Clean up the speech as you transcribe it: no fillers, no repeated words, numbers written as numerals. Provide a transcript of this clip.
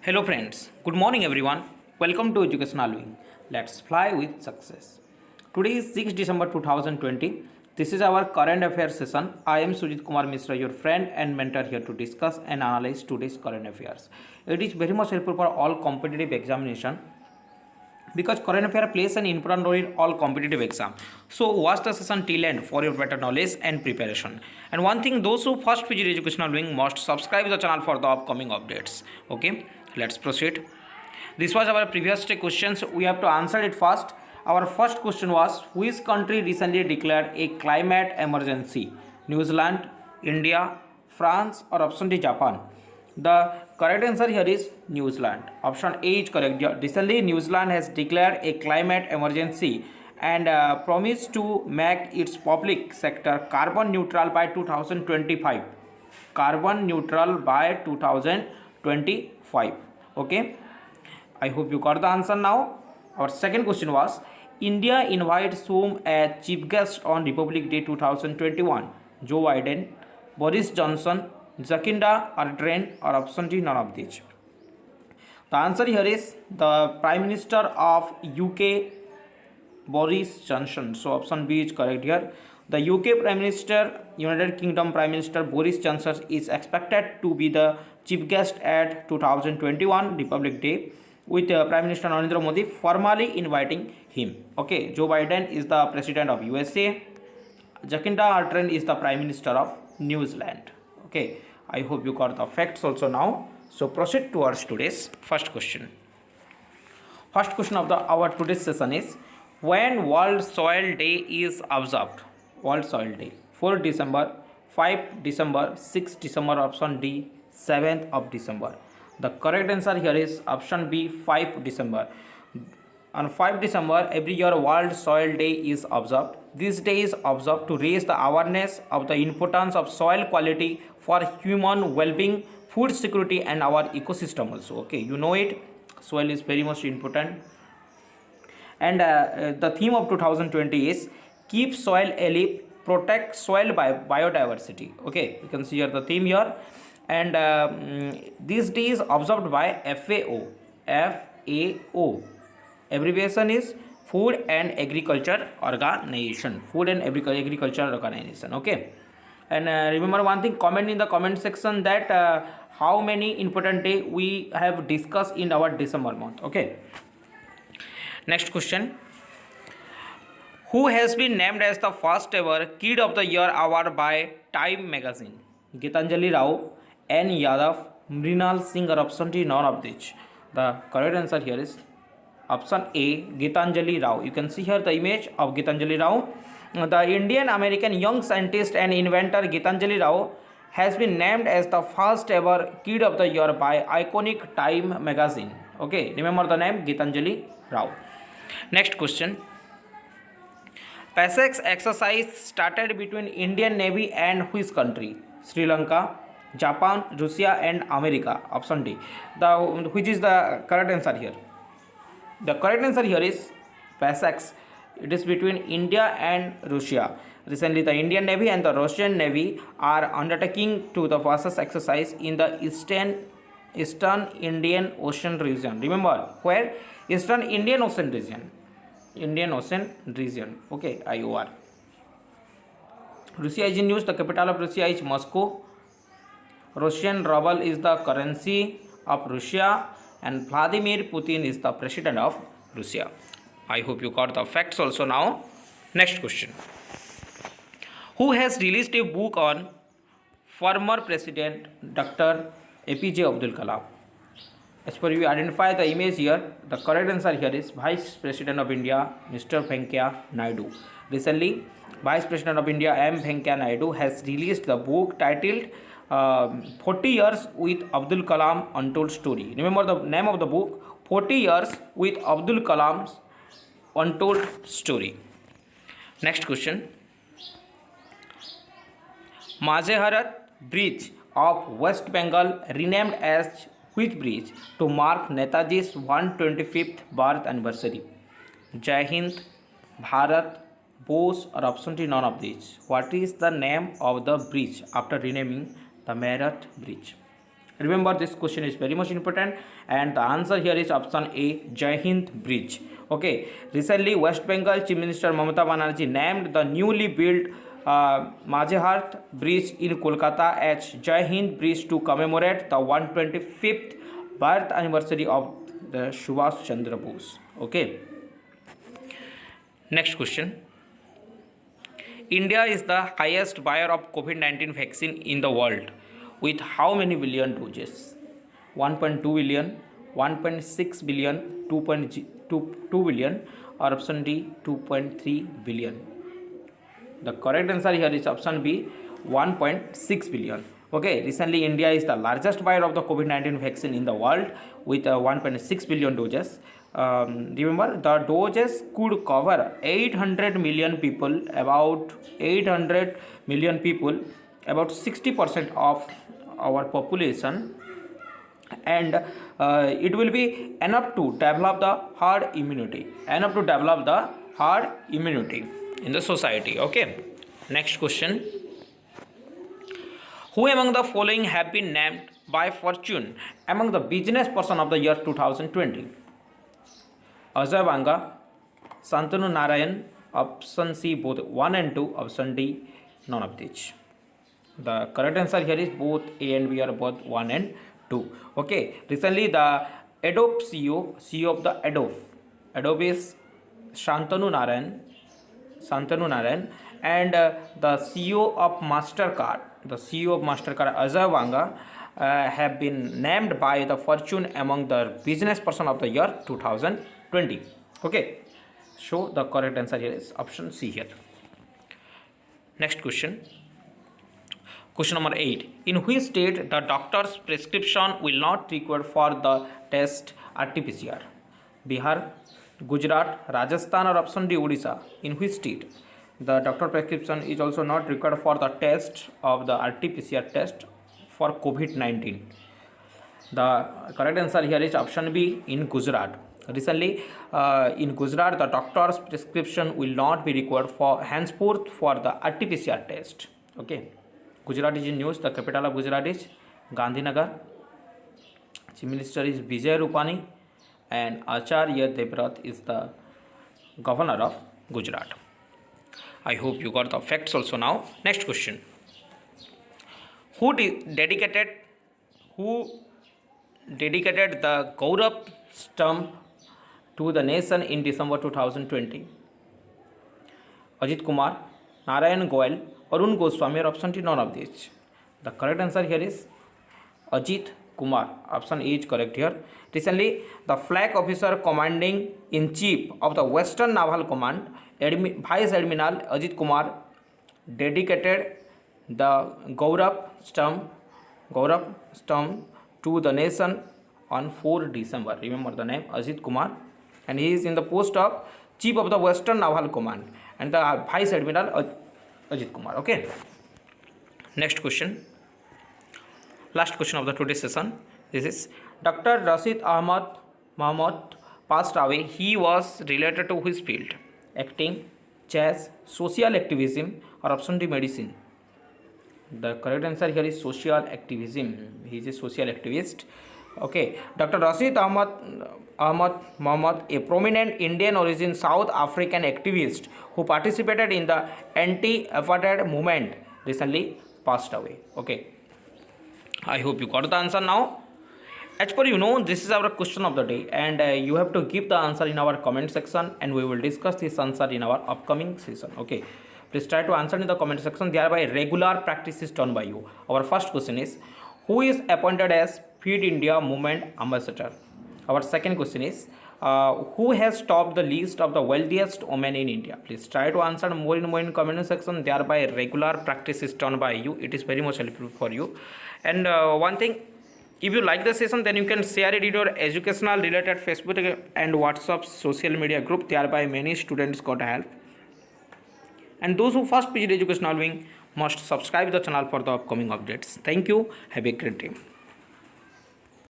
Hello friends, good morning everyone. Welcome to Educational Wing. Let's fly with success. Today is 6 December 2020. This is our current affairs session. I am Sujit Kumar Misra, your friend and mentor here to discuss and analyze today's current affairs. It is very much helpful for all competitive examination because current affair plays an important role in all competitive exam. So watch the session till end for your better knowledge and preparation. And one thing, those who first visit Educational Wing must subscribe the channel for the upcoming updates. Okay, let's proceed. This was our previous day questions. We have to answer it first. Our first question was, which country recently declared a climate emergency? New Zealand, India, France, or option D, Japan? The correct answer here is New Zealand. Option A is correct. Recently, New Zealand has declared a climate emergency and promised to make its public sector carbon neutral by 2025. Carbon neutral by 2025. Okay. I hope you got the answer now. Our second question was, India invites whom as chief guest on Republic Day 2021? Joe Biden, Boris Johnson, Jacinda Ardern, or option D, none of these. The answer here is the Prime Minister of UK, Boris Johnson. So option B is correct here. The UK Prime Minister, United Kingdom Prime Minister Boris Johnson is expected to be the chief guest at 2021 Republic Day, with Prime Minister Narendra Modi formally inviting him. Okay, Joe Biden is the President of USA. Jacinda Ardern is the Prime Minister of New Zealand. Okay, I hope you got the facts also now. So proceed towards today's first question. First question of our today's session is, when World Soil Day is observed? World Soil Day, 4 December, 5 December, 6 December, option D, 7th of December. The correct answer here is option B, 5 December. On 5 December, every year World Soil Day is observed. This day is observed to raise the awareness of the importance of soil quality for human well-being, food security, and our ecosystem also. Okay, you know it. Soil is very much important. And the theme of 2020 is keep soil alive, protect soil biodiversity. Okay, you can see here the theme here. And this day is observed by FAO. FAO. Abbreviation is Food and Agriculture Organization. Food and Agriculture Organization. Okay. And remember one thing, comment in the comment section that how many important day we have discussed in our December month. Okay. Next question. Who has been named as the first ever Kid of the Year award by Time magazine? Gitanjali Rao, N. Yadav, Mrinal Singh, or option D, none of these. The correct answer here is option A, Gitanjali Rao. You can see here the image of Gitanjali Rao. The Indian American young scientist and inventor Gitanjali Rao has been named as the first ever Kid of the Year by iconic Time magazine. Okay, remember the name Gitanjali Rao. Next question. PASEX exercise started between Indian Navy and which country? Sri Lanka, Japan, Russia, and America. Option D. Which is the correct answer here? The correct answer here is PASEX. It is between India and Russia. Recently, the Indian Navy and the Russian Navy are undertaking to the PASEX exercise in the Eastern Indian Ocean region. Remember, where? Eastern Indian Ocean region. Indian Ocean region. Okay, IOR. Russia is in news. The capital of Russia is Moscow. Russian ruble is the currency of Russia, and Vladimir Putin is the president of Russia. I hope you got the facts also now. Next question. Who has released a book on former President Dr. APJ Abdul Kalam? As per you identify the image here, the correct answer here is Vice President of India, Mr. Venkaiah Naidu. Recently, Vice President of India, M. Venkaiah Naidu, has released the book titled 40 Years with Abdul Kalam Untold Story. Remember the name of the book, 40 Years with Abdul Kalam's Untold Story. Next question. Mazharat Bridge of West Bengal renamed as which bridge to mark Netaji's 125th birth anniversary? Jai Hind, Bharat, Bose, or option D, none of these. What is the name of the bridge after renaming the Meerut Bridge? Remember, this question is very much important, and the answer here is option A, Jai Hind Bridge. Okay, recently West Bengal Chief Minister Mamata Banerjee named the newly built Mazehart Bridge in Kolkata as Jai Hind Bridge to commemorate the 125th birth anniversary of the Subhash Chandra Bose. Okay. Next question. India is the highest buyer of COVID-19 vaccine in the world with how many billion doses? 1.2 billion, 1.6 billion, 2.2 billion, or option D, 2.3 billion. The correct answer here is option B, 1.6 billion. Okay, recently India is the largest buyer of the COVID-19 vaccine in the world with 1.6 billion doses. Remember, the doses could cover 800 million people, about 800 million people, about 60% of our population, and it will be enough to develop the herd immunity, in the society. Okay, next question. Who among the following have been named by Fortune among the business person of the year 2020? Ajay Banga, Santanu Narayan, option C both 1 and 2, option D none of these. The correct answer here is both A and B are both 1 and 2. Okay, recently the Adobe CEO of the Adobe is Shantanu Narayan, and the CEO of MasterCard, Ajay Banga, have been named by the Fortune among the business person of the year 2020. Okay, so the correct answer here is option C here. Next question. Question number 8. In which state the doctor's prescription will not require for the test RT-PCR? Bihar, Gujarat, Rajasthan, or option D, Odisha? In which state the doctor prescription is also not required for the test of the RT-PCR test for COVID-19? The correct answer here is option B, in Gujarat. Recently, in Gujarat, the doctor's prescription will not be required for henceforth for the RT-PCR test. Okay, Gujarat is in news. The capital of Gujarat is Gandhinagar. Chief Minister is Vijay Rupani, and Acharya Devvrat is the governor of Gujarat. I hope you got the facts also now. Next question. Who dedicated the Gaurav stump to the nation in December 2020? Ajit Kumar, Narayan Goyal, Arun Goswami, or option D none of these. The correct answer here is Ajit Kumar. Option A is correct here. Recently, the flag officer commanding in chief of the Western Naval Command, Vice Admiral Ajit Kumar, dedicated the Gaurav stump to the nation on 4 December. Remember the name Ajit Kumar, and he is in the post of chief of the Western Naval Command and the Vice Admiral Ajit Kumar. Okay. Next question. Last question of the today's session. This is Dr. Rashid Ahmad Mahmood passed away. He was related to his field: acting, chess, social activism, or option D, medicine. The correct answer here is social activism. He is a social activist. Okay, Dr. Rashid Ahmad Mahmood, a prominent Indian origin South African activist who participated in the anti-apartheid movement, recently passed away. Okay, I hope you got the answer now. As per this is our question of the day, and you have to give the answer in our comment section, and we will discuss this answer in our upcoming session. Okay, please try to answer in the comment section. Thereby, regular practice is done by you. Our first question is, who is appointed as Feed India Movement Ambassador? Our second question is, who has topped the list of the wealthiest women in India? Please try to answer more in comment section. Thereby, regular practice is done by you. It is very much helpful for you. And one thing, if you like the session, then you can share it in your educational related Facebook and WhatsApp social media group. Thereby, many students got help. And those who first visit Educational Wing must subscribe the channel for the upcoming updates. Thank you. Have a great day.